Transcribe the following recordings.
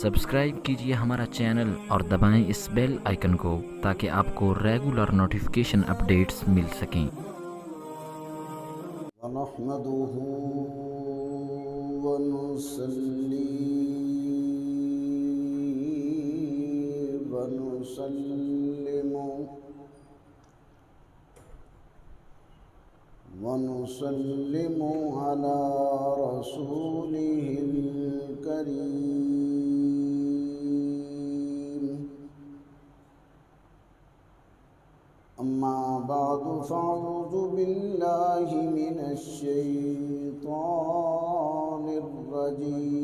Subscribe کیجیے ہمارا channel اور دبائیں اس بیل آئیکن کو تاکہ آپ کو ریگولر نوٹیفیکیشن اپڈیٹس مل سکیں۔ ونحمده ونصلي ونسلم على رسوله الكريم، أما بعد فأعوذ بالله من الشيطان الرجيم.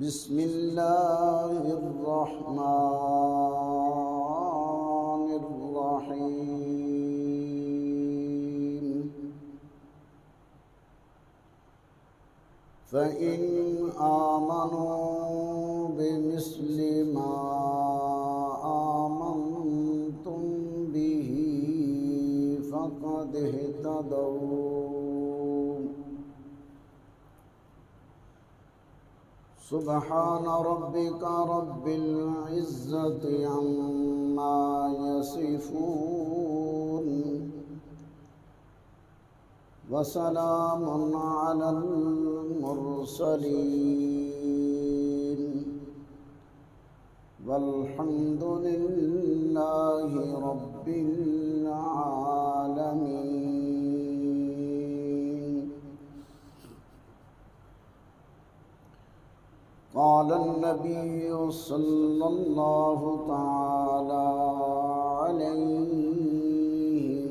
بسم الله الرحمن الرحيم. فإن آمنوا بمثل ما آمنتم به فقد اهتدوا. سبحان ربك رب العزة عما يصفون وسلام على المرسلين والحمد لله رب العالمين. قال النبي صلى الله تعالى عليه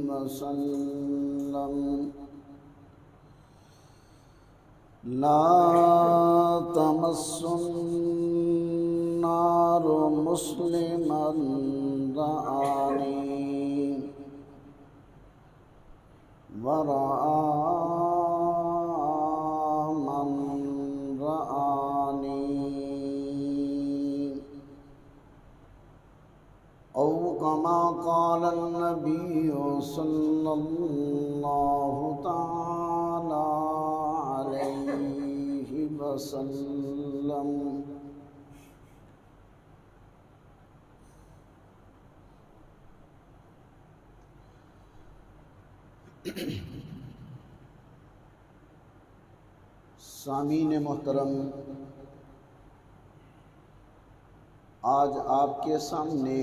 وسلم: لا تمس النار مسلما رآني ورأى من رآني، أو كما قال النبي صلى الله تعالى عليه وسلم. سامعین محترم، آج آپ کے سامنے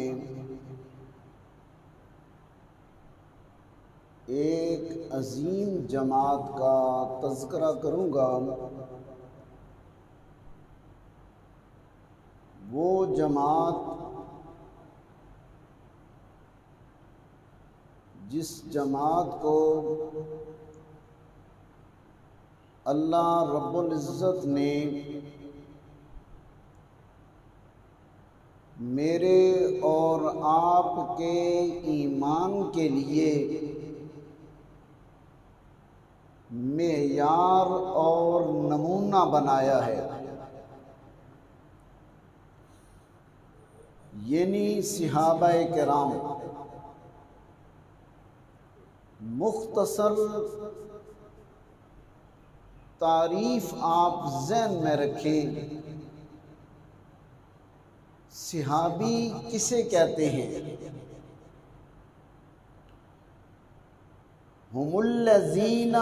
ایک عظیم جماعت کا تذکرہ کروں گا. وہ جماعت جس جماعت کو اللہ رب العزت نے میرے اور آپ کے ایمان کے لیے معیار اور نمونہ بنایا ہے، یعنی صحابہ کرام. مختصر تعریف آپ ذہن میں رکھیں. صحابی کسے کہتے ہیں؟ ہم الذین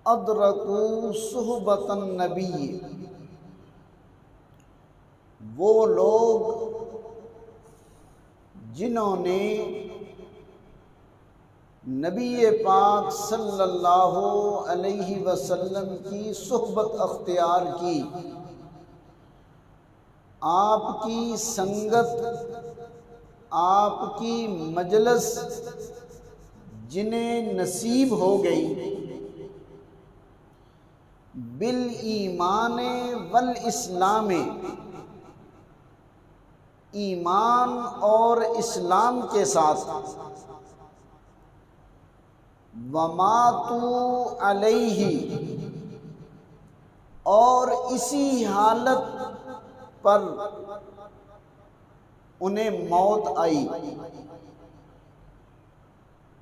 ادرکوا صحبۃ النبی، وہ لوگ جنہوں نے نبی پاک صلی اللہ علیہ وسلم کی صحبت اختیار کی، آپ کی سنگت، آپ کی مجلس جنہیں نصیب ہو گئی. بالایمان والاسلام، ایمان اور اسلام کے ساتھ. وماتوا علیہ، اور اسی حالت پر انہیں موت آئی.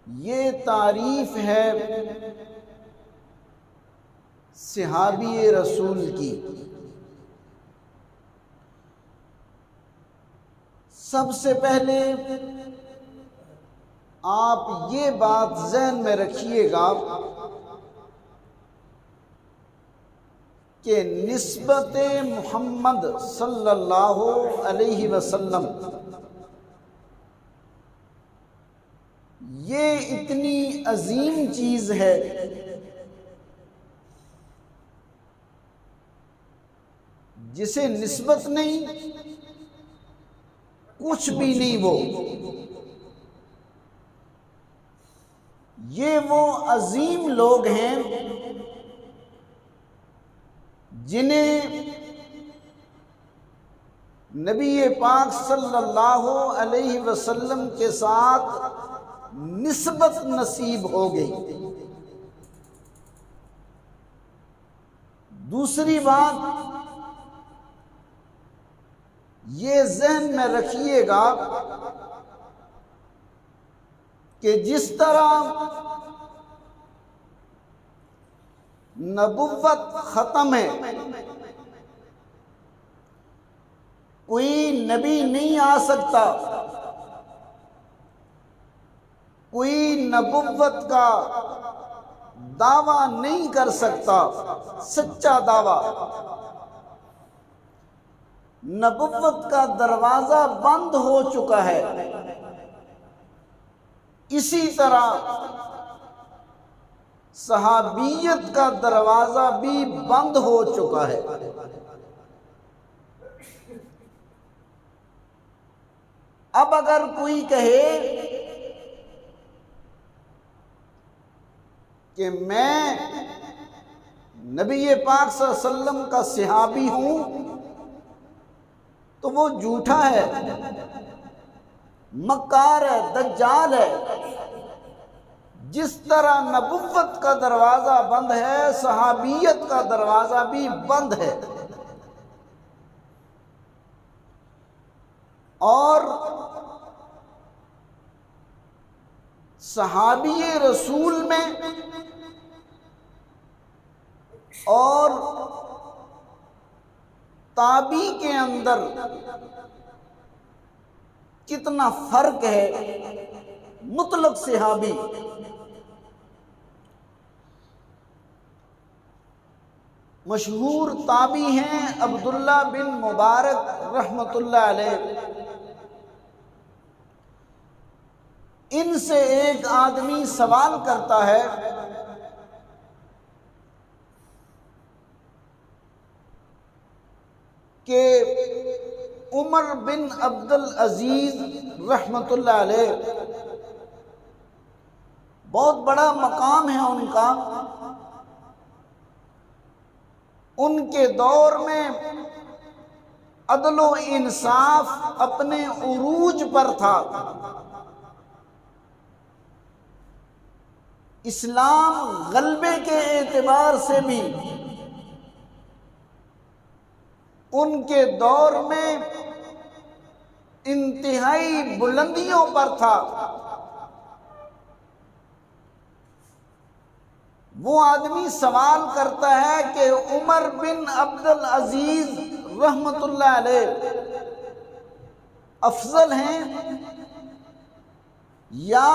یہ تعریف ہے صحابی رسول کی، سب سے پہلے آپ یہ بات ذہن میں رکھیے گا کہ نسبت محمد صلی اللہ علیہ وسلم یہ اتنی عظیم چیز ہے جسے نسبت نہیں، کچھ بھی نہیں وہ، یہ وہ عظیم لوگ ہیں جنہیں نبی پاک صلی اللہ علیہ وسلم کے ساتھ نسبت نصیب ہو گئی۔ دوسری بات یہ ذہن میں رکھیے گا کہ جس طرح نبوت ختم ہے، کوئی نبی نہیں آ سکتا، کوئی نبوت کا دعویٰ نہیں کر سکتا سچا دعویٰ، نبوت کا دروازہ بند ہو چکا ہے، اسی طرح صحابیت کا دروازہ بھی بند ہو چکا ہے۔ اب اگر کوئی کہے کہ میں نبی پاک صلی اللہ علیہ وسلم کا صحابی ہوں تو وہ جھوٹا ہے، مکار ہے، دجال ہے۔ جس طرح نبوت کا دروازہ بند ہے، صحابیت کا دروازہ بھی بند ہے، اور صحابی رسول میں اور تابعی کے اندر کتنا فرق ہے۔ مطلق صحابی مشہور تابعی ہیں عبداللہ بن مبارک رحمۃ اللہ علیہ، ان سے ایک آدمی سوال کرتا ہے کہ عمر بن عبدالعزیز رحمۃ اللہ علیہ، بہت بڑا مقام ہے ان کا، ان کے دور میں عدل و انصاف اپنے عروج پر تھا، اسلام غلبے کے اعتبار سے بھی ان کے دور میں انتہائی بلندیوں پر تھا۔ وہ آدمی سوال کرتا ہے کہ عمر بن عبدالعزیز رحمۃ اللہ علیہ افضل ہیں یا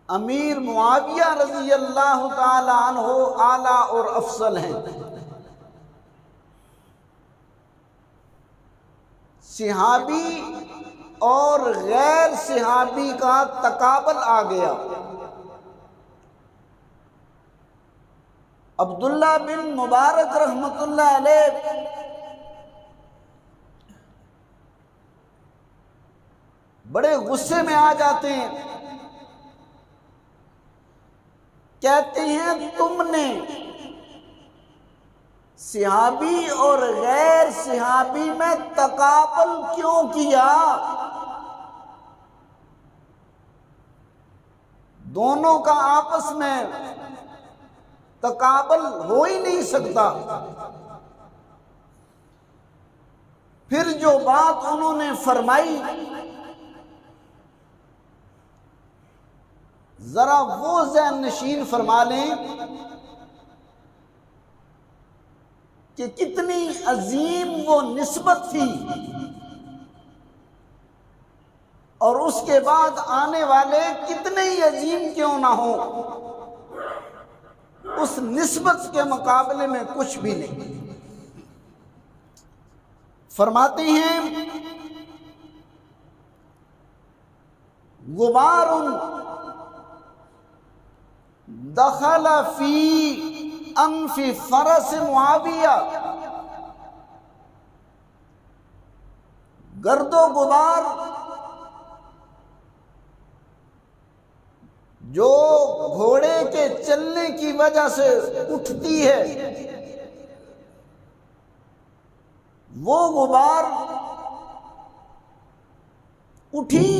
امیر معاویہ رضی اللہ تعالی عنہ اعلیٰ اور افضل ہیں؟ صحابی اور غیر صحابی کا تقابل آ گیا۔ عبداللہ بن مبارک رحمۃ اللہ علیہ بڑے غصے میں آ جاتے ہیں، کہتے ہیں تم نے صحابی اور غیر صحابی میں تقابل کیوں کیا؟ دونوں کا آپس میں تقابل ہو ہی نہیں سکتا۔ پھر جو بات انہوں نے فرمائی ذرا وہ ذہن نشین فرما لیں کہ کتنی عظیم وہ نسبت تھی، اور اس کے بعد آنے والے کتنے ہی عظیم کیوں نہ ہوں، اس نسبت کے مقابلے میں کچھ بھی نہیں۔ فرماتے ہیں غبار دخل فی انف فرس معاویہ، گرد و غبار جو گھوڑے کے چلنے کی وجہ سے اٹھتی ہے، وہ غبار اٹھی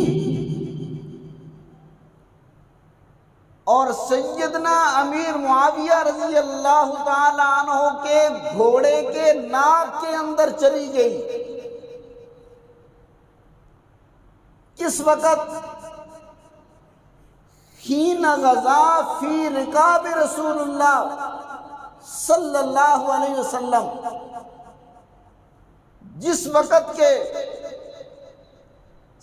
اور سیدنا امیر معاویہ رضی اللہ تعالی عنہ کے گھوڑے کے ناک کے اندر چلی گئی۔ کس وقت؟ حین غزا فی رکاب رسول اللہ صلی اللہ علیہ وسلم، جس وقت کے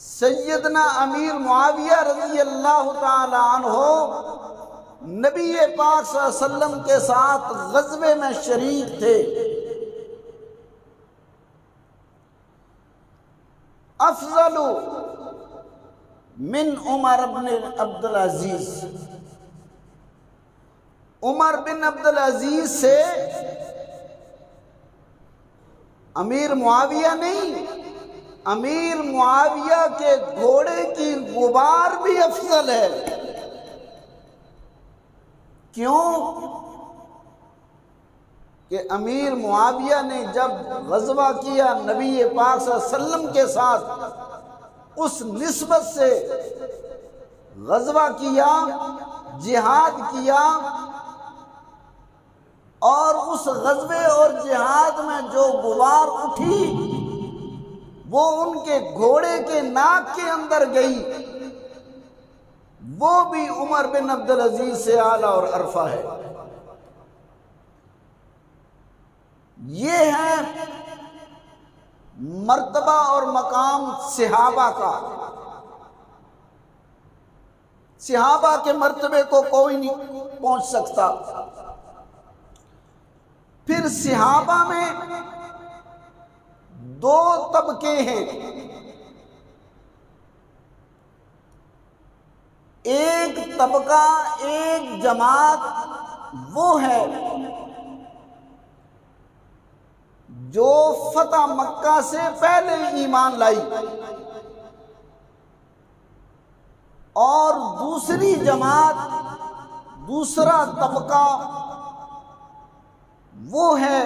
سیدنا امیر معاویہ رضی اللہ تعالی عنہ نبی پاک صلی اللہ علیہ وسلم کے ساتھ غزوے میں شریک تھے۔ افضل من عمر بن عبد العزیز، عمر بن عبد العزیز سے امیر معاویہ نہیں، امیر معاویہ کے گھوڑے کی غبار بھی افضل ہے۔ کیوں؟ کہ امیر معاویہ نے جب غزوہ کیا نبی پاک صلی اللہ علیہ وسلم کے ساتھ، اس نسبت سے غزوہ کیا، جہاد کیا، اور اس غزوے اور جہاد میں جو غبار اٹھی وہ ان کے گھوڑے کے ناک کے اندر گئی، وہ بھی عمر بن عبد العزیز سے اعلیٰ اور ارفع ہے۔ یہ ہے مرتبہ اور مقام صحابہ کا۔ صحابہ کے مرتبے کو کوئی نہیں پہنچ سکتا۔ پھر صحابہ میں دو طبقے ہیں، ایک طبقہ، ایک جماعت وہ ہے جو فتح مکہ سے پہلے ایمان لائی، اور دوسری جماعت، دوسرا طبقہ وہ ہے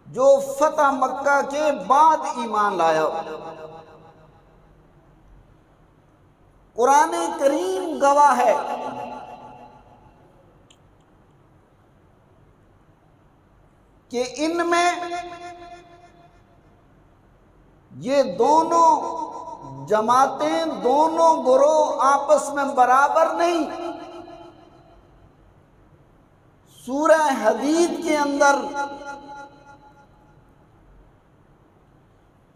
جو فتح مکہ کے بعد ایمان لایا۔ قرآن کریم گواہ ہے کہ ان میں یہ دونوں جماعتیں، دونوں گروہ آپس میں برابر نہیں۔ سورہ حدید کے اندر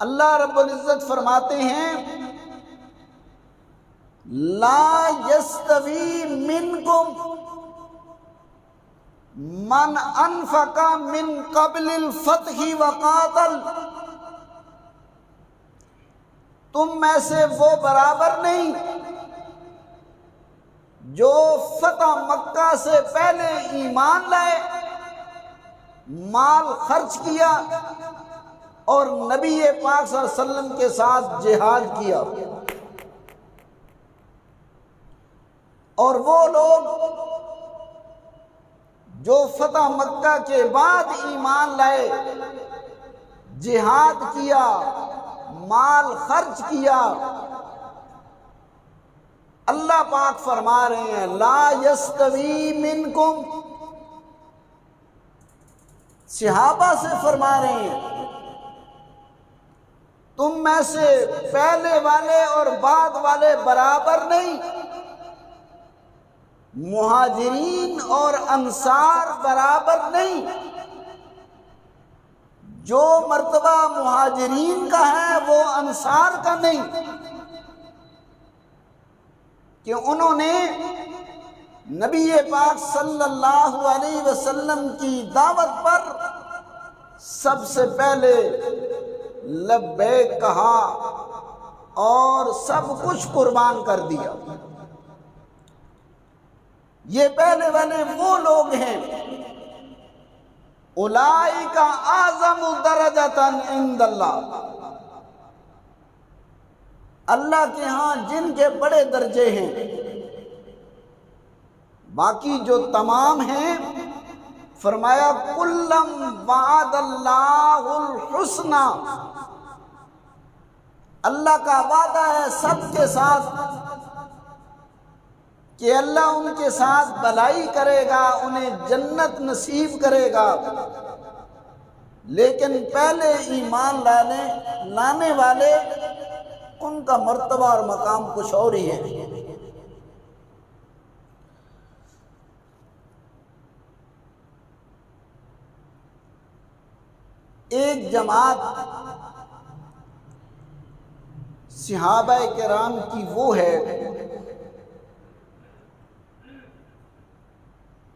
اللہ رب العزت فرماتے ہیں لا یستوی منکم من انفق من قبل الفتح وقاتل، تم میں سے وہ برابر نہیں جو فتح مکہ سے پہلے ایمان لائے، مال خرچ کیا اور نبی پاک صلی اللہ علیہ وسلم کے ساتھ جہاد کیا، اور وہ لوگ جو فتح مکہ کے بعد ایمان لائے، جہاد کیا، مال خرچ کیا۔ اللہ پاک فرما رہے ہیں لا یستوی منکم، صحابہ سے فرما رہے ہیں تم میں سے پہلے والے اور بعد والے برابر نہیں، مہاجرین اور انصار برابر نہیں، جو مرتبہ مہاجرین کا ہے وہ انصار کا نہیں، کہ انہوں نے نبی پاک صلی اللہ علیہ وسلم کی دعوت پر سب سے پہلے لبیک کہا اور سب کچھ قربان کر دیا۔ یہ پہلے والے وہ لوگ ہیں، اولئک اعظم درجۃ عند اللہ، اللہ کے ہاں جن کے بڑے درجے ہیں۔ باقی جو تمام ہیں فرمایا کلم وعد اللہ الحسنی، اللہ کا وعدہ ہے سب کے ساتھ کہ اللہ ان کے ساتھ بھلائی کرے گا، انہیں جنت نصیب کرے گا، لیکن پہلے ایمان لانے والے ان کا مرتبہ اور مقام کچھ اور ہی ہے۔ ایک جماعت صحابہ کرام کی وہ ہے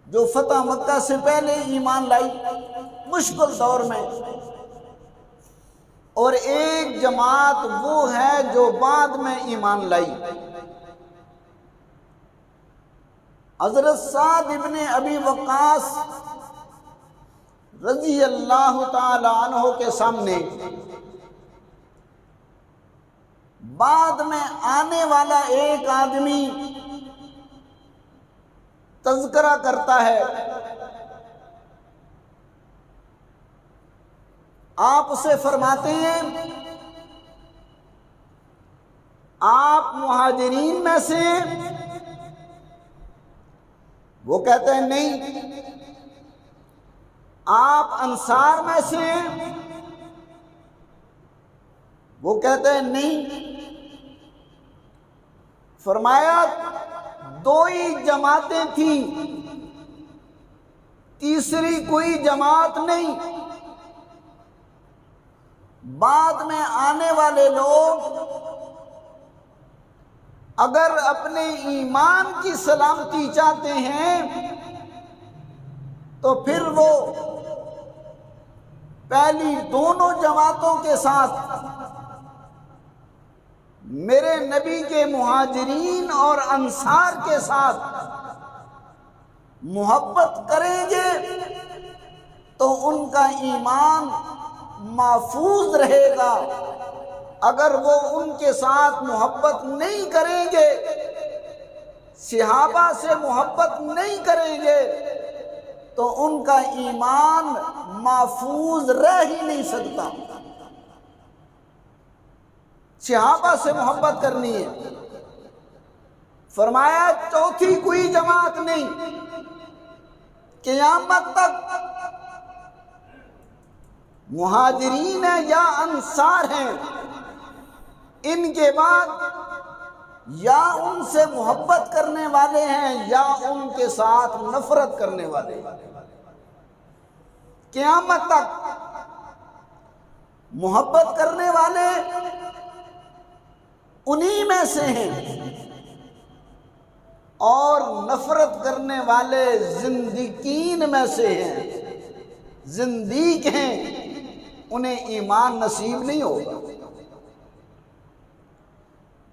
جو فتح مکہ سے پہلے ایمان لائی مشکل دور میں، اور ایک جماعت وہ ہے جو بعد میں ایمان لائی۔ حضرت سعد ابن ابی وقاص رضی اللہ تعالی عنہ کے سامنے بعد میں آنے والا ایک آدمی تذکرہ کرتا ہے۔ آپ اسے فرماتے ہیں آپ مہاجرین میں سے ہیں؟ وہ کہتے ہیں نہیں۔ آپ انصار میں سے ہیں؟ وہ کہتے ہیں نہیں۔ فرمایا دو ہی جماعتیں تھیں، تیسری کوئی جماعت نہیں۔ بعد میں آنے والے لوگ اگر اپنے ایمان کی سلامتی چاہتے ہیں تو پھر وہ پہلی دونوں جماعتوں کے ساتھ میرے نبی کے مہاجرین اور انصار کے ساتھ محبت کریں گے تو ان کا ایمان محفوظ رہے گا۔ اگر وہ ان کے ساتھ محبت نہیں کریں گے، صحابہ سے محبت نہیں کریں گے، تو ان کا ایمان محفوظ رہ ہی نہیں سکتا۔ صحابہ سے محبت کرنی ہے۔ فرمایا چوتھی کوئی جماعت نہیں، قیامت تک مہاجرین ہیں یا انصار ہیں، ان کے بعد یا ان سے محبت کرنے والے ہیں یا ان کے ساتھ نفرت کرنے والے ہیں۔ قیامت تک محبت کرنے والے انہی میں سے ہیں، اور نفرت کرنے والے زندیقین میں سے ہیں۔ زندیق ہیں، انہیں ایمان نصیب نہیں ہوگا۔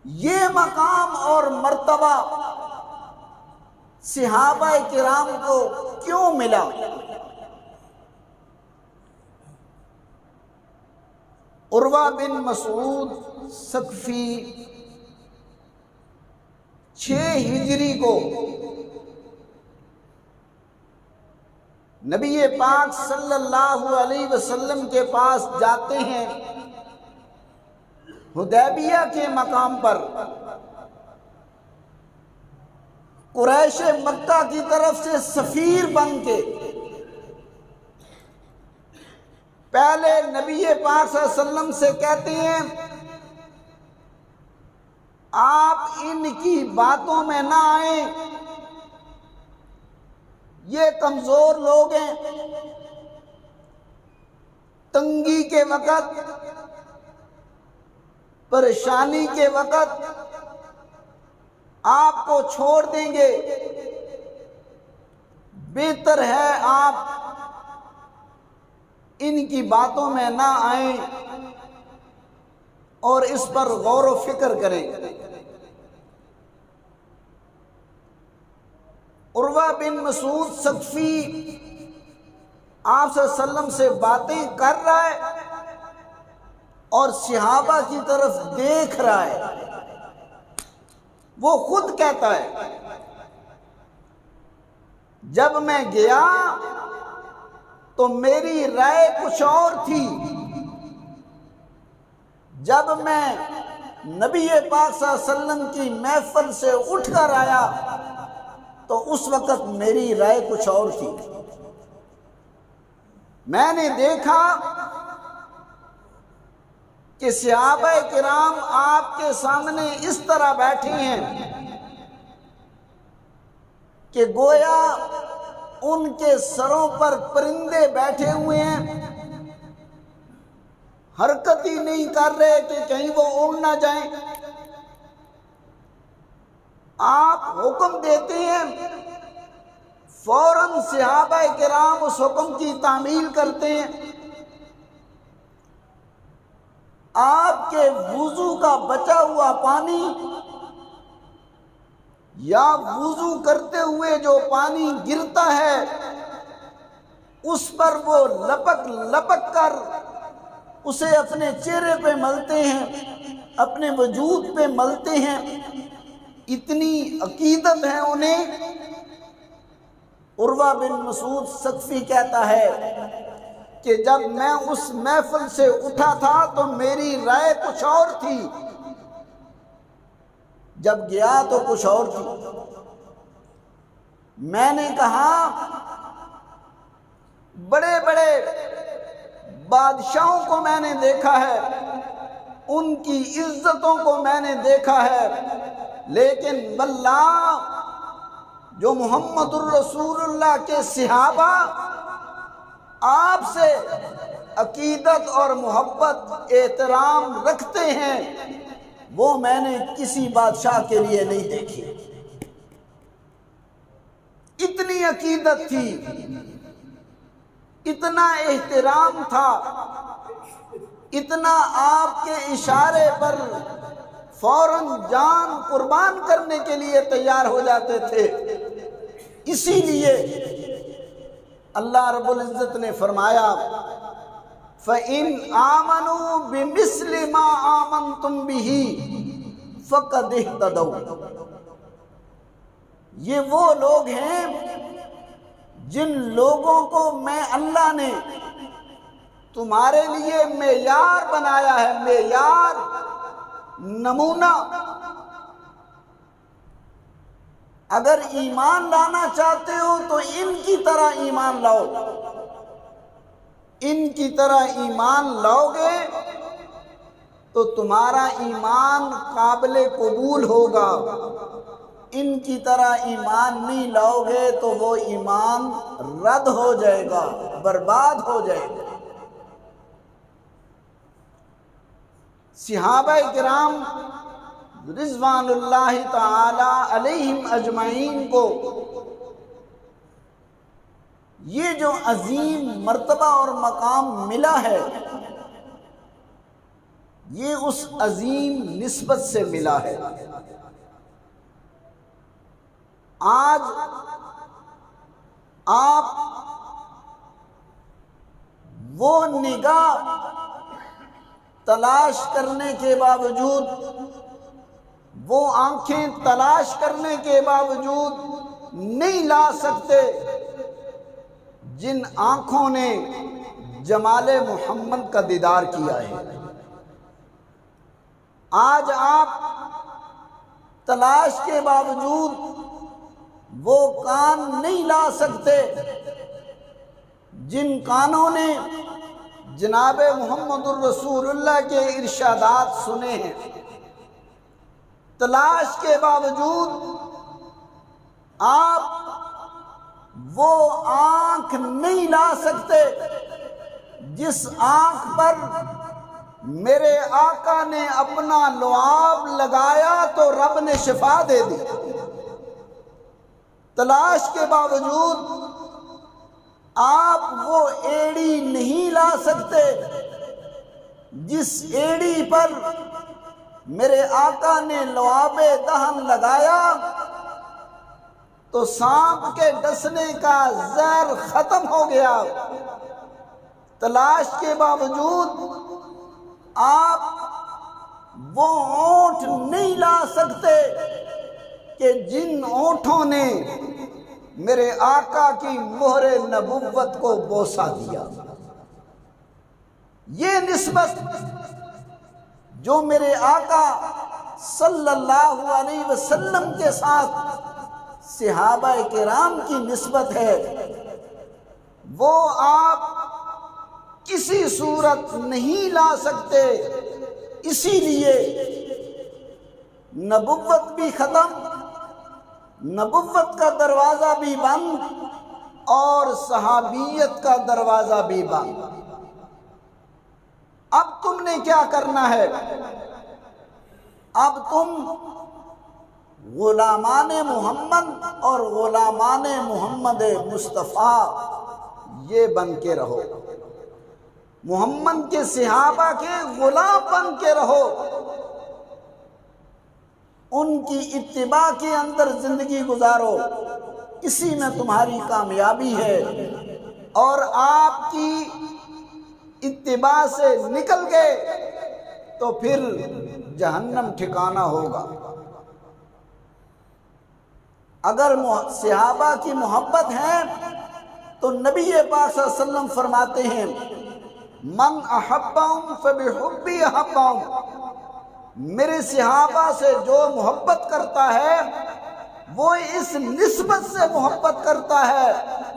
یہ مقام اور مرتبہ صحابہ کرام کو کیوں ملا؟ عروہ بن مسعود ثقفی 6 ہجری کو نبی پاک صلی اللہ علیہ وسلم کے پاس جاتے ہیں۔ حدیبیہ کے مقام پر قریش مکہ کی طرف سے سفیر بن کے پہلے نبی پاک صلی اللہ علیہ وسلم سے کہتے ہیں آپ ان کی باتوں میں نہ آئیں، یہ کمزور لوگ ہیں، تنگی کے وقت، پریشانی کے وقت آپ کو چھوڑ دیں گے، بہتر ہے آپ ان کی باتوں میں نہ آئیں اور اس پر غور و فکر کریں۔ عروہ بن مسعود ثقفی آپ صلی اللہ علیہ وسلم سے باتیں کر رہا ہے اور صحابہ کی طرف دیکھ رہا ہے۔ وہ خود کہتا ہے جب میں گیا تو میری رائے کچھ اور تھی، جب میں نبی پاک صلی اللہ علیہ وسلم کی محفل سے اٹھ کر آیا تو اس وقت میری رائے کچھ اور تھی۔ میں نے دیکھا کہ صحابہ کرام آپ کے سامنے اس طرح بیٹھے ہیں کہ گویا ان کے سروں پر پرندے بیٹھے ہوئے ہیں، حرکت ہی نہیں کر رہے کہ کہیں وہ اڑ نہ جائیں۔ آپ حکم دیتے ہیں، فوراً صحابہ کرام اس حکم کی تعمیل کرتے ہیں۔ آپ کے وضو کا بچا ہوا پانی یا وضو کرتے ہوئے جو پانی گرتا ہے اس پر وہ لپک لپک کر اسے اپنے چہرے پہ ملتے ہیں، اپنے وجود پہ ملتے ہیں۔ اتنی عقیدت ہے انہیں۔ عروہ بن مسعود ثقفی کہتا ہے کہ جب میں اس محفل سے اٹھا تھا تو میری رائے کچھ اور تھی، جب گیا تو کچھ اور تھی۔ میں نے کہا بڑے بڑے بادشاہوں کو میں نے دیکھا ہے، ان کی عزتوں کو میں نے دیکھا ہے، لیکن واللہ جو محمد الرسول اللہ کے صحابہ آپ سے عقیدت اور محبت احترام رکھتے ہیں وہ میں نے کسی بادشاہ کے لیے نہیں دیکھی۔ اتنی عقیدت تھی، اتنا احترام تھا، اتنا آپ کے اشارے پر فوراً جان قربان کرنے کے لیے تیار ہو جاتے تھے۔ اسی لیے اللہ رب العزت نے فرمایا فَإِنْ آمَنُوا بِمِثْلِ مَا آمَنْتُمْ بِهِ فَقَدِ اهْتَدَوْا۔ یہ وہ لوگ ہیں جن لوگوں کو میں اللہ نے تمہارے لیے معیار بنایا ہے، معیار، نمونہ۔ اگر ایمان لانا چاہتے ہو تو ان کی طرح ایمان لاؤ، ان کی طرح ایمان لاؤ گے تو تمہارا ایمان قابل قبول ہوگا، ان کی طرح ایمان نہیں لاؤ گے تو وہ ایمان رد ہو جائے گا، برباد ہو جائے گا۔ صحابہ کرام رضوان اللہ تعالی علیہم اجمعین کو یہ جو عظیم مرتبہ اور مقام ملا ہے یہ اس عظیم نسبت سے ملا ہے۔ آج آپ وہ نگاہ تلاش کرنے کے باوجود، وہ آنکھیں تلاش کرنے کے باوجود نہیں لا سکتے جن آنکھوں نے جمال محمد کا دیدار کیا ہے۔ آج آپ تلاش کے باوجود وہ کان نہیں لا سکتے جن کانوں نے جناب محمد الرسول اللہ کے ارشادات سنے ہیں۔ تلاش کے باوجود آپ وہ آنکھ نہیں لا سکتے جس آنکھ پر میرے آقا نے اپنا لعاب لگایا تو رب نے شفا دے دی۔ تلاش کے باوجود آپ وہ ایڑی نہیں لا سکتے جس ایڑی پر میرے آقا نے لعاب دہن لگایا تو سانپ کے ڈسنے کا زہر ختم ہو گیا۔ تلاش کے باوجود آپ وہ اونٹ نہیں لا سکتے کہ جن اونٹوں نے میرے آقا کی مہر نبوت کو بوسہ دیا۔ یہ نسبت جو میرے آقا صلی اللہ علیہ وسلم کے ساتھ صحابہ کرام کی نسبت ہے، وہ آپ کسی صورت نہیں لا سکتے۔ اسی لیے نبوت بھی ختم، نبوت کا دروازہ بھی بند اور صحابیت کا دروازہ بھی بند۔ اب تم نے کیا کرنا ہے؟ اب تم غلامان محمد اور غلامان محمد مصطفیٰ یہ بن کے رہو، محمد کے صحابہ کے غلام بن کے رہو، ان کی اتباع کے اندر زندگی گزارو، اسی میں تمہاری کامیابی ہے۔ اور آپ کی اتباع سے نکل گئے تو پھر جہنم ٹھکانہ ہوگا۔ اگر صحابہ کی محبت ہے تو نبی پاک صلی اللہ علیہ وسلم فرماتے ہیں من احبہم فبحبی احبہم، میرے صحابہ سے جو محبت کرتا ہے وہ اس نسبت سے محبت کرتا ہے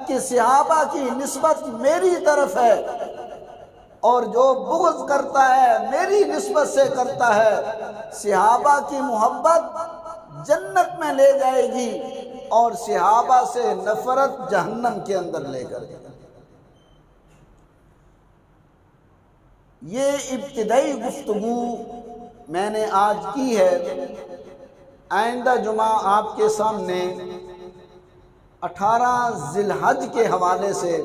کہ صحابہ کی نسبت میری طرف ہے، اور جو بغض کرتا ہے میری نسبت سے کرتا ہے۔ صحابہ کی محبت جنت میں لے جائے گی اور صحابہ سے نفرت جہنم کے اندر لے کر جائے گی۔ یہ ابتدائی گفتگو میں نے آج کی ہے۔ آئندہ جمعہ آپ کے سامنے 18 ذی الحج کے حوالے سے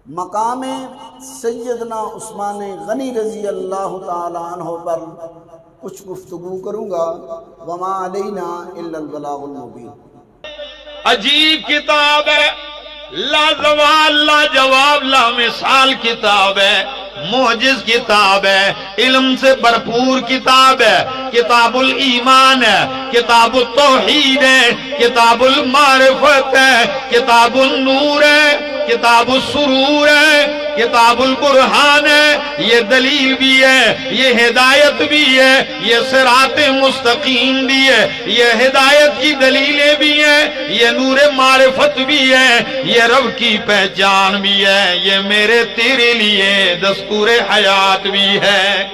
مقام سیدنا عثمان غنی رضی اللہ تعالی عنہ پر کچھ گفتگو کروں گا۔ وما علینا الا البلاغ المبین۔ عجیب کتاب ہے، لا زوال لا جواب لا مثال کتاب ہے، معجز کتاب ہے، علم سے بھرپور کتاب ہے، کتاب الایمان ہے، کتاب التوحید ہے، کتاب المعرفت ہے، کتاب النور ہے، کتاب السرور ہے، کتاب البرہان ہے۔ یہ دلیل بھی ہے، یہ ہدایت بھی ہے، یہ صراط مستقیم بھی ہے، یہ ہدایت کی دلیلیں بھی ہیں، یہ نور معرفت بھی ہے، یہ رب کی پہچان بھی ہے، یہ میرے تیرے لیے دستور حیات بھی ہے۔